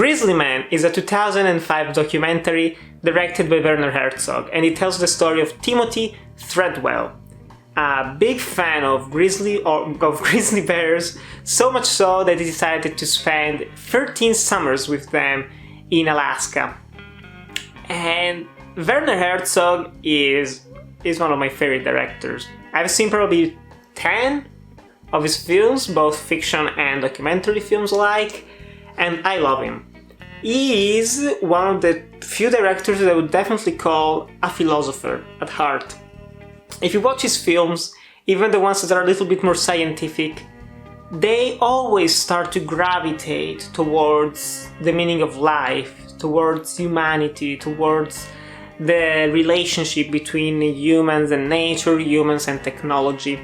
Grizzly Man is a 2005 documentary directed by Werner Herzog, and it tells the story of Timothy Treadwell, a big fan of grizzly bears, so much so that he decided to spend 13 summers with them in Alaska. And Werner Herzog is one of my favorite directors. I've seen probably 10 of his films, both fiction and documentary films alike, and I love him. He is one of the few directors that I would definitely call a philosopher at heart. If you watch his films, even the ones that are a little bit more scientific, they always start to gravitate towards the meaning of life, towards humanity, towards the relationship between humans and nature, humans and technology.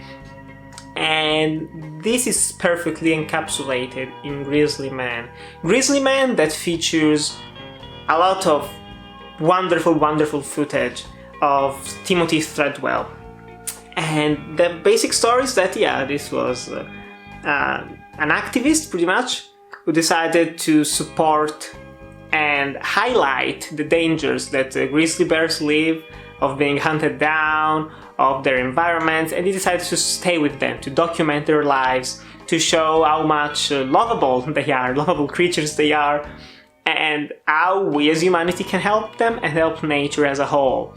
And this is perfectly encapsulated in Grizzly Man. Grizzly Man that features a lot of wonderful footage of Timothy Treadwell. And the basic story is that, this was an activist, pretty much, who decided to support and highlight the dangers that grizzly bears live, of being hunted down, of their environment, and he decided to stay with them, to document their lives, to show how much lovable creatures they are, and how we as humanity can help them and help nature as a whole.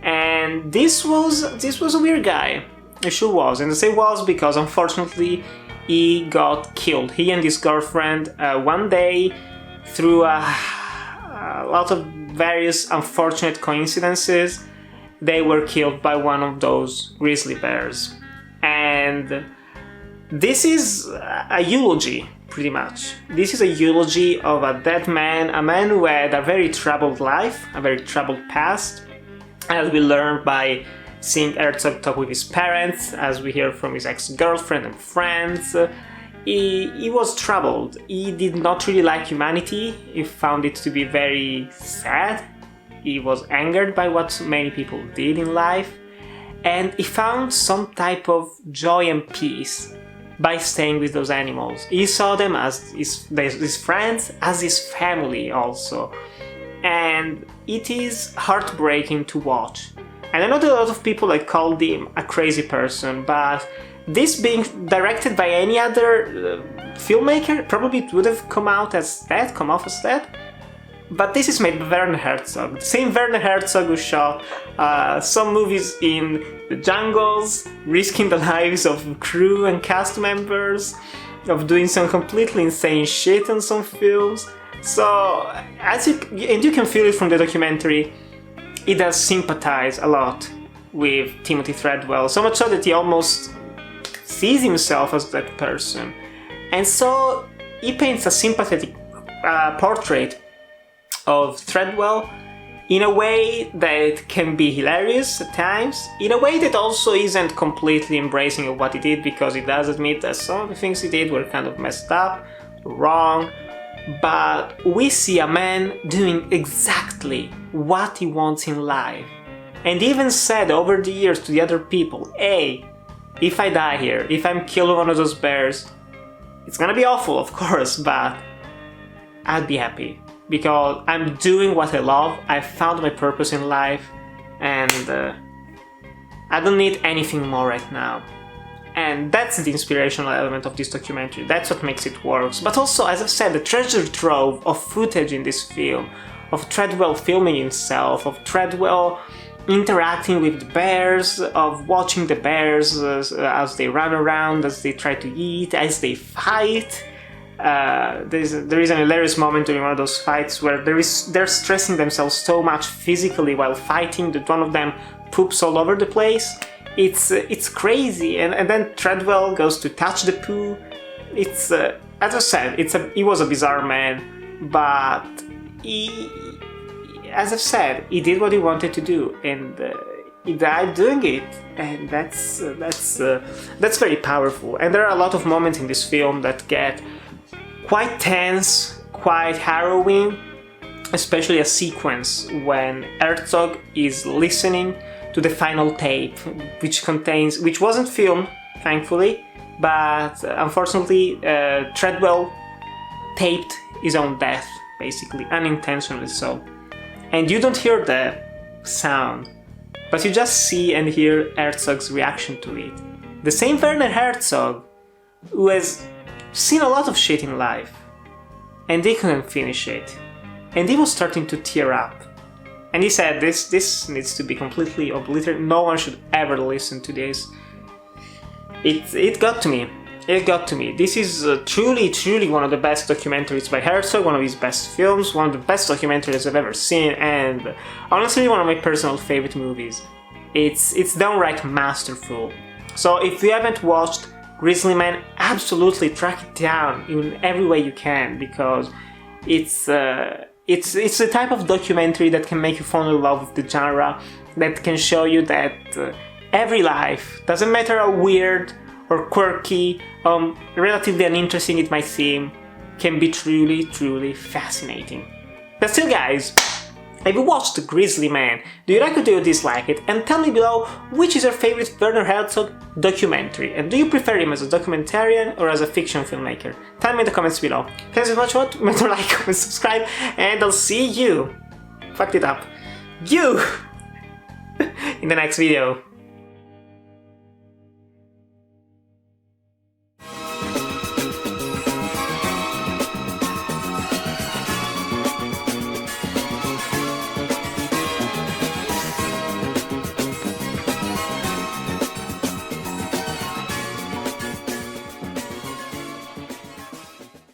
And this was a weird guy. It sure was. And I say was because unfortunately he got killed. He and his girlfriend one day, through a lot of various unfortunate coincidences, they were killed by one of those grizzly bears. And this is a eulogy, pretty much. This is a eulogy of a dead man, a man who had a very troubled life, a very troubled past, as we learn by seeing Herzog talk with his parents, as we hear from his ex-girlfriend and friends. He was troubled. He did not really like humanity. He found it to be very sad. He was angered by what many people did in life. And he found some type of joy and peace by staying with those animals. He saw them as his friends, as his family also. And it is heartbreaking to watch. And I know that a lot of like called him a crazy person, but this being directed by any other filmmaker, probably it would have come off as that. But this is made by Werner Herzog, the same Werner Herzog who shot some movies in the jungles, risking the lives of crew and cast members, of doing some completely insane shit in some films. So, you can feel it from the documentary, he does sympathize a lot with Timothy Treadwell, so much so that he almost sees himself as that person. And so he paints a sympathetic portrait of Treadwell in a way that can be hilarious at times, in a way that also isn't completely embracing of what he did, because he does admit that some of the things he did were kind of messed up, wrong, but we see a man doing exactly what he wants in life. And he even said over the years to the other people, hey, if I die here, if I'm killed by one of those bears, it's gonna be awful, of course, but I'd be happy. Because I'm doing what I love, I've found my purpose in life, and I don't need anything more right now. And that's the inspirational element of this documentary, that's what makes it work. But also, as I've said, the treasure trove of footage in this film, of Treadwell filming himself, of Treadwell interacting with the bears, of watching the bears as they run around, as they try to eat, as they fight. There is an hilarious moment during one of those fights where they're stressing themselves so much physically while fighting that one of them poops all over the place. It's crazy, and then Treadwell goes to touch the poo. It's as I said, he was a bizarre man, but as I've said, he did what he wanted to do, and he died doing it, and that's very powerful. And there are a lot of moments in this film that get quite tense, quite harrowing, especially a sequence when Herzog is listening to the final tape, which wasn't filmed, thankfully, but unfortunately Treadwell taped his own death basically, unintentionally so. And you don't hear the sound, but you just see and hear Herzog's reaction to it. The same Werner Herzog, who has seen a lot of shit in life, and he couldn't finish it. And he was starting to tear up. And he said, this needs to be completely obliterated, no one should ever listen to this. It got to me. It got to me. This is truly one of the best documentaries by Herzog, one of his best films, one of the best documentaries I've ever seen, and honestly one of my personal favorite movies. It's downright masterful. So if you haven't watched Grizzly Man, absolutely track it down in every way you can, because it's the type of documentary that can make you fall in love with the genre, that can show you that every life, doesn't matter how weird or quirky, relatively uninteresting it might seem, can be truly fascinating. But still, guys, have you watched Grizzly Man? Do you like it or do you dislike it? And tell me below which is your favorite Werner Herzog documentary, and do you prefer him as a documentarian or as a fiction filmmaker? Tell me in the comments below. Thanks so much for watching, remember to like, comment, subscribe, and I'll see you, fucked it up, you, in the next video.